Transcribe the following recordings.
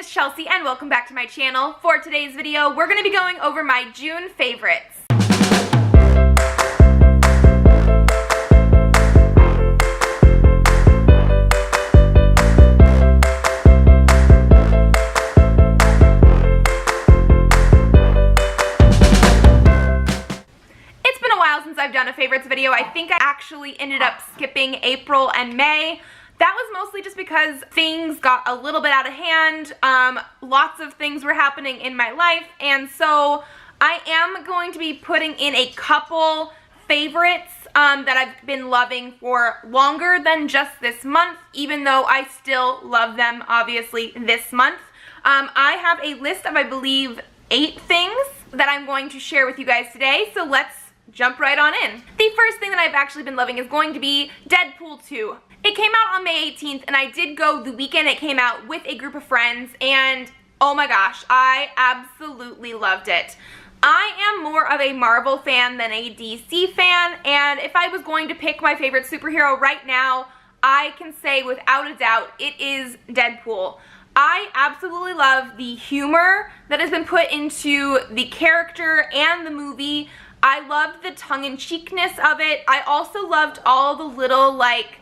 is Chelsea and welcome back to my channel. For today's video, we're going to be going over my June favorites. It's been a while since I've done a favorites video. I think I actually ended up skipping April and May. That was mostly just because things got a little bit out of hand. Lots of things were happening in my life, and so I am going to be putting in a couple favorites that I've been loving for longer than just this month, even though I still love them, obviously, this month. I have a list of, I believe, 8 things that I'm going to share with you guys today, so let's jump right on in. The first thing that I've actually been loving is going to be Deadpool 2. It came out on May 18th, and I did go the weekend it came out with a group of friends, and oh my gosh, I absolutely loved it. I am more of a Marvel fan than a DC fan, and if I was going to pick my favorite superhero right now, I can say without a doubt it is Deadpool. I absolutely love the humor that has been put into the character and the movie. I loved the tongue-in-cheekness of it. I also loved all the little, like,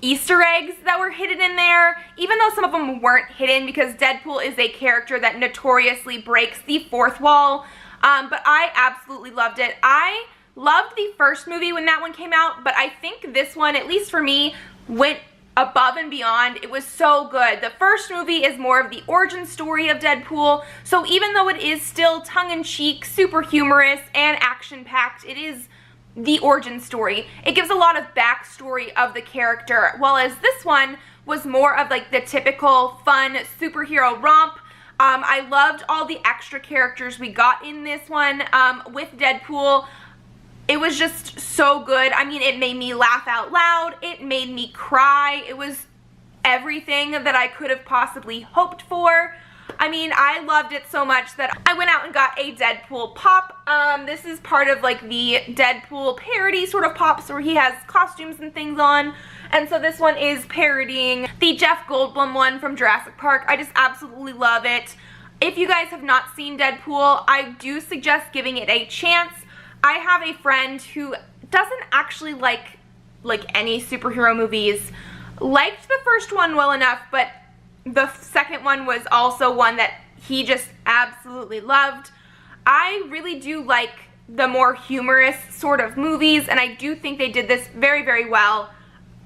Easter eggs that were hidden in there, even though some of them weren't hidden because Deadpool is a character that notoriously breaks the fourth wall, but I absolutely loved it. I loved the first movie when that one came out, but I think this one, at least for me, went above and beyond. It was so good. The first movie is more of the origin story of Deadpool, so even though it is still tongue-in-cheek, super humorous, and action-packed, it is the origin story. It gives a lot of backstory of the character, while as this one was more of like the typical fun superhero romp. I loved all the extra characters we got in this one with Deadpool. It was just so good. I mean, it made me laugh out loud. It made me cry. It was everything that I could have possibly hoped for. I mean, I loved it so much that I went out and got a Deadpool pop. This is part of like the Deadpool parody sort of pops where he has costumes and things on. And so this one is parodying the Jeff Goldblum one from Jurassic Park. I just absolutely love it. If you guys have not seen Deadpool, I do suggest giving it a chance. I have a friend who doesn't actually like any superhero movies. Liked the first one well enough, but the second one was also one that he just absolutely loved. I really do like the more humorous sort of movies, and I do think they did this very, very well.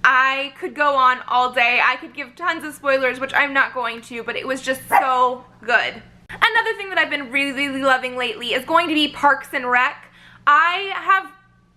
I could go on all day. I could give tons of spoilers, which I'm not going to, but it was just so good. Another thing that I've been really, really loving lately is going to be Parks and Rec. I have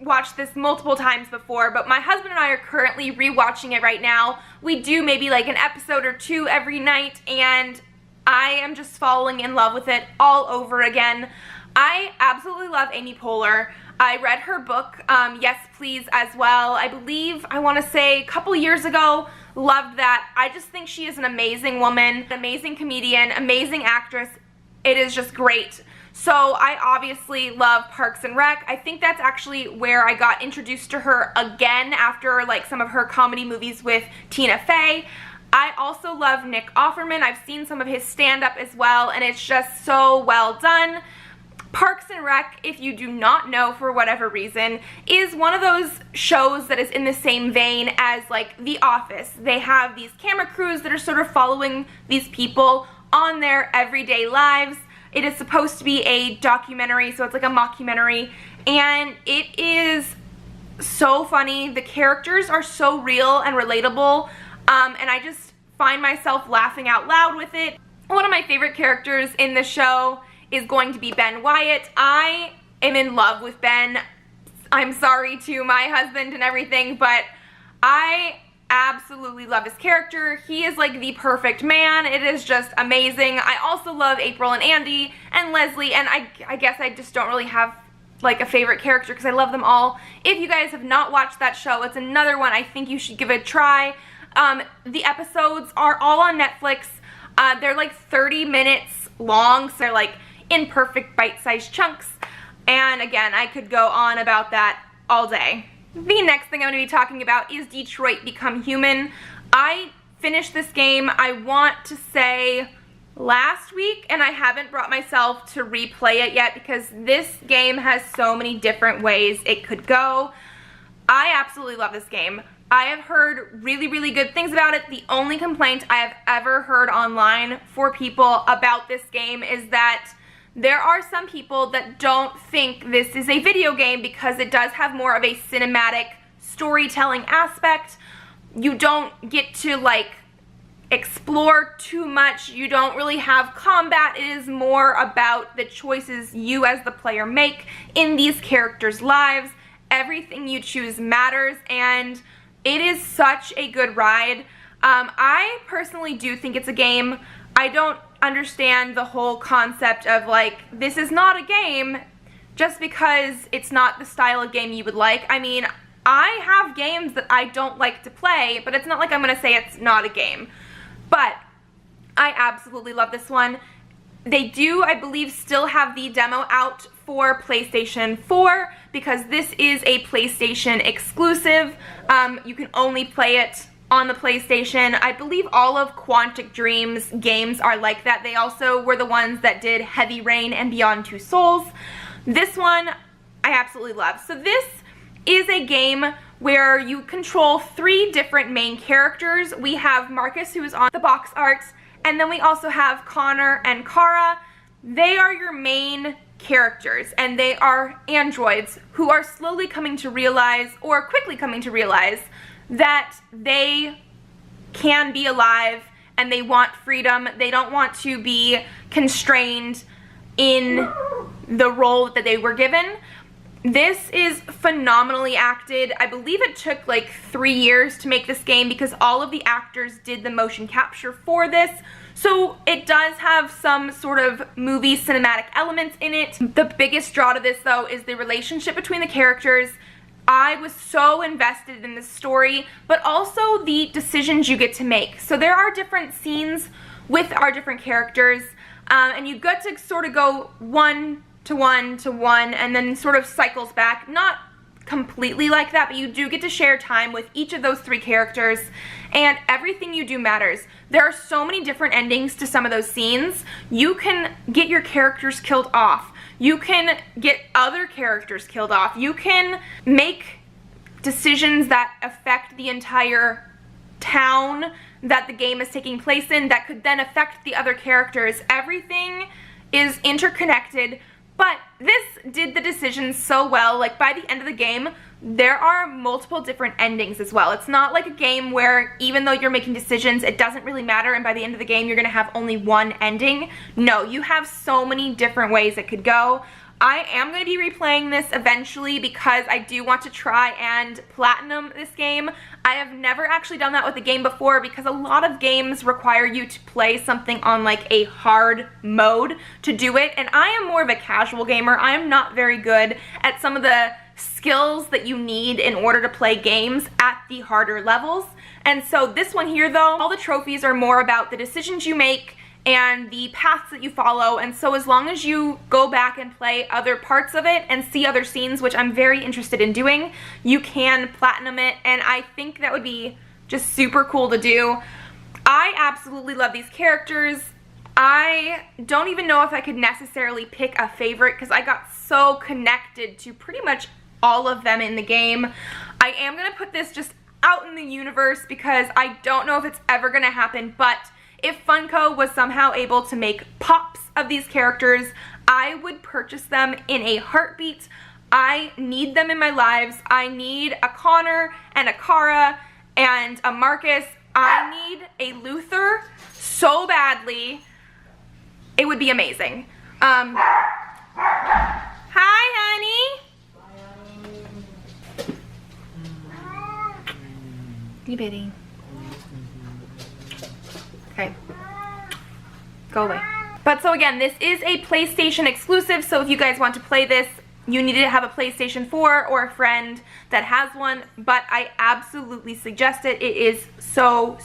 watched this multiple times before, but my husband and I are currently rewatching it right now. We do maybe like an episode or 2 every night, and I am just falling in love with it all over again. I absolutely love Amy Poehler. I read her book, Yes Please, as well. I believe, I want to say a couple years ago. Loved that. I just think she is an amazing woman, amazing comedian, amazing actress. It is just great. So I obviously love Parks and Rec. I think that's actually where I got introduced to her again after like some of her comedy movies with Tina Fey. I also love Nick Offerman. I've seen some of his stand-up as well, and it's just so well done. Parks and Rec, if you do not know for whatever reason, is one of those shows that is in the same vein as like The Office. They have these camera crews that are sort of following these people on their everyday lives. It is supposed to be a documentary, so it's like a mockumentary, and it is so funny. The characters are so real and relatable, and I just find myself laughing out loud with it. One of my favorite characters in the show is going to be Ben Wyatt. I am in love with Ben. I'm sorry to my husband and everything, but I absolutely love his character. He is like the perfect man. It is just amazing. I also love April and Andy and Leslie, and I guess I just don't really have like a favorite character because I love them all. If you guys have not watched that show, it's another one I think you should give it a try. The episodes are all on Netflix. They're like 30 minutes long, so they're like in perfect bite-sized chunks. And again, I could go on about that all day. The next thing I'm going to be talking about is Detroit Become Human. I finished this game, I want to say last week, and I haven't brought myself to replay it yet because this game has so many different ways it could go. I absolutely love this game. I have heard really, really good things about it. The only complaint I have ever heard online for people about this game is that there are some people that don't think this is a video game because it does have more of a cinematic storytelling aspect. You don't get to like explore too much. You don't really have combat. It is more about the choices you as the player make in these characters' lives. Everything you choose matters, and it is such a good ride. I personally do think it's a game. I don't understand the whole concept of like, this is not a game just because it's not the style of game you would like. I mean, I have games that I don't like to play, but it's not like I'm gonna say it's not a game. But I absolutely love this one. They do, I believe, still have the demo out for PlayStation 4 because this is a PlayStation exclusive. You can only play it on the PlayStation. I believe all of Quantic Dream's games are like that. They also were the ones that did Heavy Rain and Beyond Two Souls. This one I absolutely love. So this is a game where you control 3 different main characters. We have Marcus, who is on the box art, and then we also have Connor and Kara. They are your main characters, and they are androids who are slowly coming to realize, or quickly coming to realize, that they can be alive and they want freedom. They don't want to be constrained in the role that they were given. This is phenomenally acted. I believe it took like 3 years to make this game because all of the actors did the motion capture for this. So it does have some sort of movie cinematic elements in it. The biggest draw to this though is the relationship between the characters. I was so invested in this story, but also the decisions you get to make. So there are different scenes with our different characters, and you get to sort of go one to one to one, and then sort of cycles back. Not completely like that, but you do get to share time with each of those 3 characters, and everything you do matters. There are so many different endings to some of those scenes. You can get your characters killed off. You can get other characters killed off. You can make decisions that affect the entire town that the game is taking place in that could then affect the other characters. Everything is interconnected, but this did the decisions so well. Like by the end of the game, there are multiple different endings as well. It's not like a game where even though you're making decisions, it doesn't really matter, and by the end of the game you're gonna have only one ending. No, you have so many different ways it could go. I am going to be replaying this eventually because I do want to try and platinum this game. I have never actually done that with a game before because a lot of games require you to play something on like a hard mode to do it, and I am more of a casual gamer. I am not very good at some of the skills that you need in order to play games at the harder levels. And so this one here though, all the trophies are more about the decisions you make and the paths that you follow, and so as long as you go back and play other parts of it and see other scenes, which I'm very interested in doing, you can platinum it, and I think that would be just super cool to do. I absolutely love these characters. I don't even know if I could necessarily pick a favorite because I got so connected to pretty much all of them in the game. I am going to put this just out in the universe because I don't know if it's ever going to happen, but if Funko was somehow able to make pops of these characters, I would purchase them in a heartbeat. I need them in my lives. I need a Connor and a Kara and a Marcus. I need a Luther so badly. It would be amazing. Hi, honey. You bitty. Okay. Go away. But so again, this is a PlayStation exclusive, so if you guys want to play this, you need to have a PlayStation 4 or a friend that has one, but I absolutely suggest it. It is so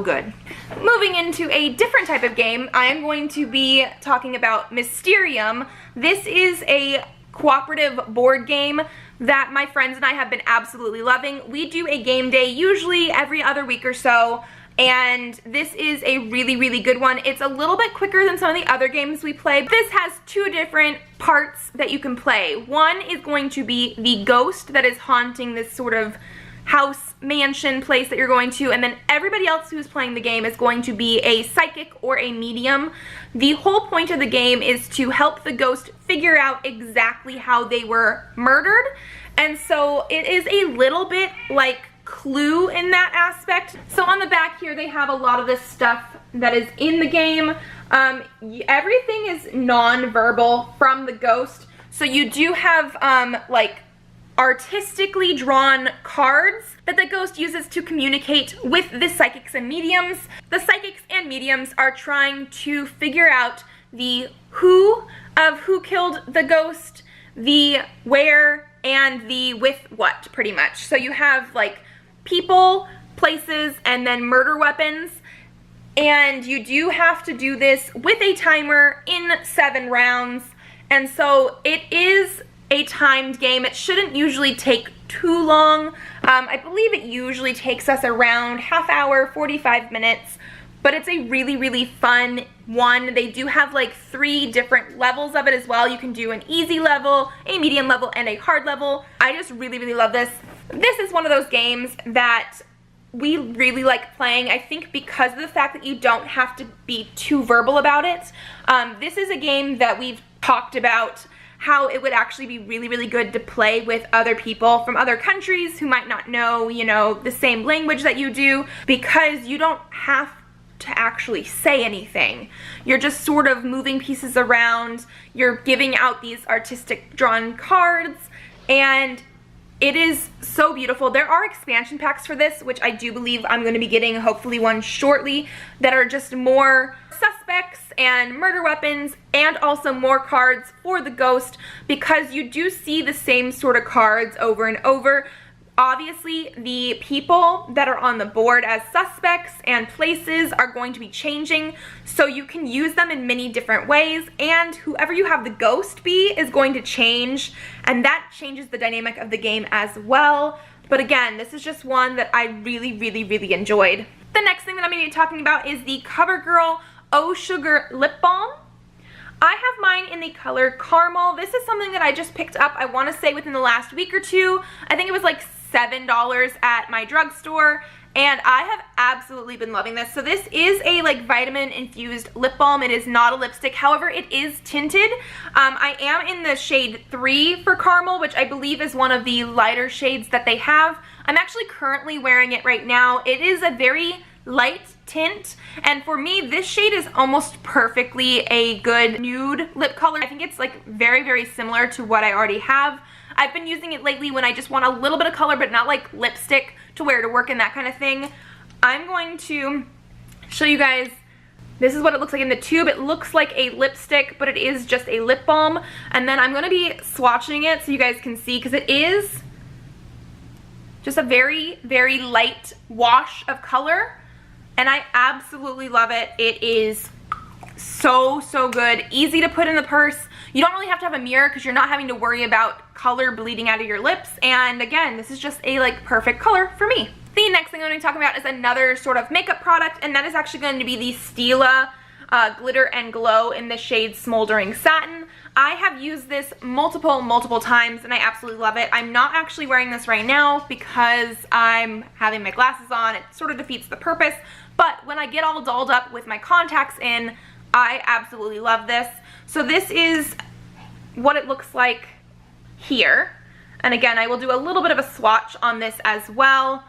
good. Moving into a different type of game, I am going to be talking about Mysterium. This is a cooperative board game that my friends and I have been absolutely loving. We do a game day usually every other week or so, and this is a really, really good one. It's a little bit quicker than some of the other games we play. This has two different parts that you can play. One is going to be the ghost that is haunting this sort of house, mansion place that you're going to, and then everybody else who's playing the game is going to be a psychic or a medium. The whole point of the game is to help the ghost figure out exactly how they were murdered, and so it is a little bit like Clue in that aspect. So on the back here they have a lot of this stuff that is in the game. Everything is non-verbal from the ghost, so you do have like artistically drawn cards that the ghost uses to communicate with the psychics and mediums. The psychics and mediums are trying to figure out the who of who killed the ghost, the where, and the with what, pretty much. So you have like people, places, and then murder weapons. And you do have to do this with a timer in 7 rounds. And so it is a timed game. It shouldn't usually take too long. I believe it usually takes us around half hour, 45 minutes. But it's a really, really fun one. They do have like 3 different levels of it as well. You can do an easy level, a medium level, and a hard level. I just really, really love this. This is one of those games that we really like playing, I think because of the fact that you don't have to be too verbal about it. This is a game that we've talked about how it would actually be really, really good to play with other people from other countries who might not know, you know, the same language that you do, because you don't have to actually say anything. You're just sort of moving pieces around, you're giving out these artistic drawn cards, and it is so beautiful. There are expansion packs for this, which I do believe I'm going to be getting, hopefully one shortly, that are just more suspects and murder weapons, and also more cards for the ghost, because you do see the same sort of cards over and over. Obviously, the people that are on the board as suspects and places are going to be changing, so you can use them in many different ways, and whoever you have the ghost be is going to change, and that changes the dynamic of the game as well. But again, this is just one that I really, really, really enjoyed. The next thing that I'm going to be talking about is the CoverGirl Oh Sugar Lip Balm. I have mine in the color Caramel. This is something that I just picked up, I want to say within the last week or two. I think it was like $7 at my drugstore, and I have absolutely been loving this. So this is a like vitamin infused lip balm. It is not a lipstick, however it is tinted. I am in the shade 3 for Caramel, which I believe is one of the lighter shades that they have. I'm actually currently wearing it right now. It is a very light tint, and for me this shade is almost perfectly a good nude lip color. I think it's like very, very similar to what I already have. I've been using it lately when I just want a little bit of color, but not like lipstick to wear to work and that kind of thing. I'm going to show you guys, this is what it looks like in the tube. It looks like a lipstick, but it is just a lip balm. And then I'm going to be swatching it so you guys can see, because it is just a very, very light wash of color, and I absolutely love it. It is so, so good. Easy to put in the purse. You don't really have to have a mirror because you're not having to worry about color bleeding out of your lips. And again, this is just a like perfect color for me. The next thing I'm going to be talking about is another sort of makeup product, and that is actually going to be the Stila Glitter and Glow in the shade Smoldering Satin. I have used this multiple times, and I absolutely love it. I'm not actually wearing this right now because I'm having my glasses on. It sort of defeats the purpose, but when I get all dolled up with my contacts in, I absolutely love this. So this is what it looks like here. And again, I will do a little bit of a swatch on this as well.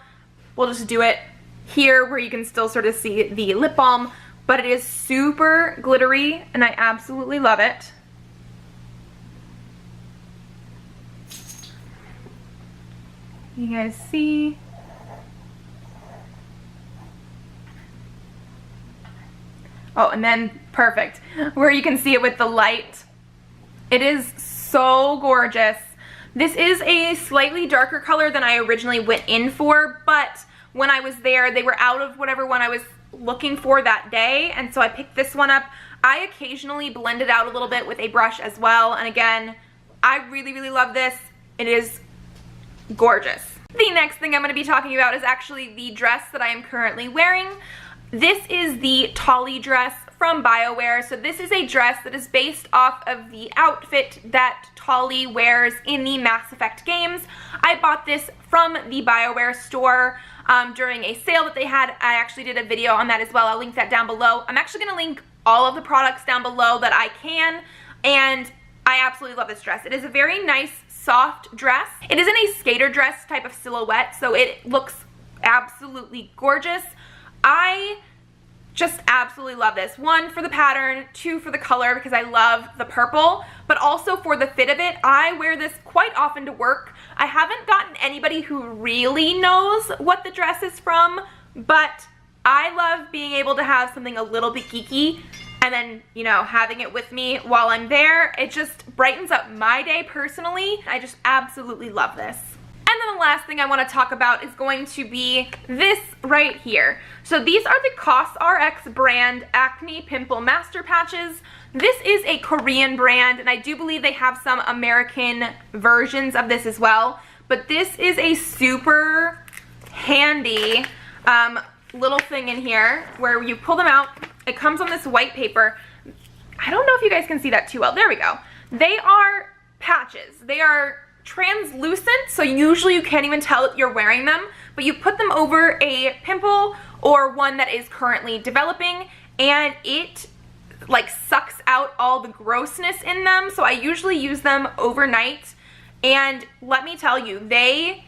We'll just do it here where you can still sort of see the lip balm, but it is super glittery and I absolutely love it. You guys see? Oh, and then perfect, where you can see it with the light. It is so gorgeous. This is a slightly darker color than I originally went in for, but when I was there, they were out of whatever one I was looking for that day, and so I picked this one up. I occasionally blend it out a little bit with a brush as well, and again, I really, really love this. It is gorgeous. The next thing I'm going to be talking about is actually the dress that I am currently wearing. This is the Tali dress from BioWare. So this is a dress that is based off of the outfit that Tali wears in the Mass Effect games. I bought this from the BioWare store during a sale that they had. I actually did a video on that as well. I'll link that down below. I'm actually going to link all of the products down below that I can, and I absolutely love this dress. It is a very nice, soft dress. It is in a skater dress type of silhouette, so it looks absolutely gorgeous. I just absolutely love this. One, for the pattern, two, for the color because I love the purple, but also for the fit of it. I wear this quite often to work. I haven't gotten anybody who really knows what the dress is from, but I love being able to have something a little bit geeky and then, you know, having it with me while I'm there. It just brightens up my day personally. I just absolutely love this. And then the last thing I want to talk about is going to be this right here. So these are the COSRX brand Acne Pimple Master Patches. This is a Korean brand, and I do believe they have some American versions of this as well. But this is a super handy little thing in here where you pull them out. It comes on this white paper. I don't know if you guys can see that too well. There we go. They are patches. They are translucent, so usually you can't even tell that you're wearing them, but you put them over a pimple or one that is currently developing, and it like sucks out all the grossness in them. So I usually use them overnight, and let me tell you, they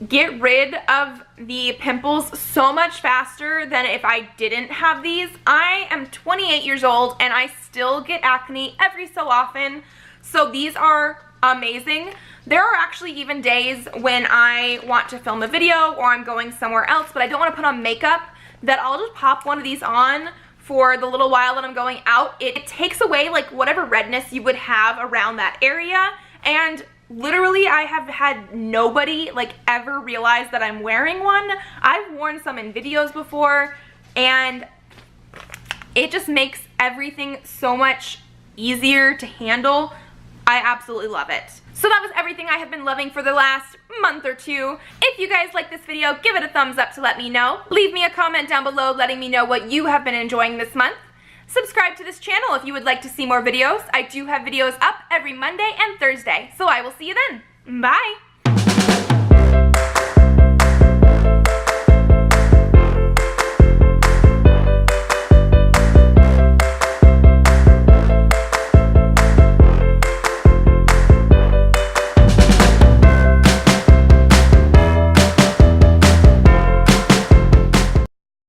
get rid of the pimples so much faster than if I didn't have these. I am 28 years old and I still get acne every so often, so these are amazing. There are actually even days when I want to film a video or I'm going somewhere else but I don't want to put on makeup that I'll just pop one of these on for the little while that I'm going out. It takes away like whatever redness you would have around that area, and literally I have had nobody like ever realize that I'm wearing one. I've worn some in videos before and it just makes everything so much easier to handle. I absolutely love it. So that was everything I have been loving for the last month or two. If you guys like this video, give it a thumbs up to let me know. Leave me a comment down below letting me know what you have been enjoying this month. Subscribe to this channel if you would like to see more videos. I do have videos up every Monday and Thursday, so I will see you then. Bye!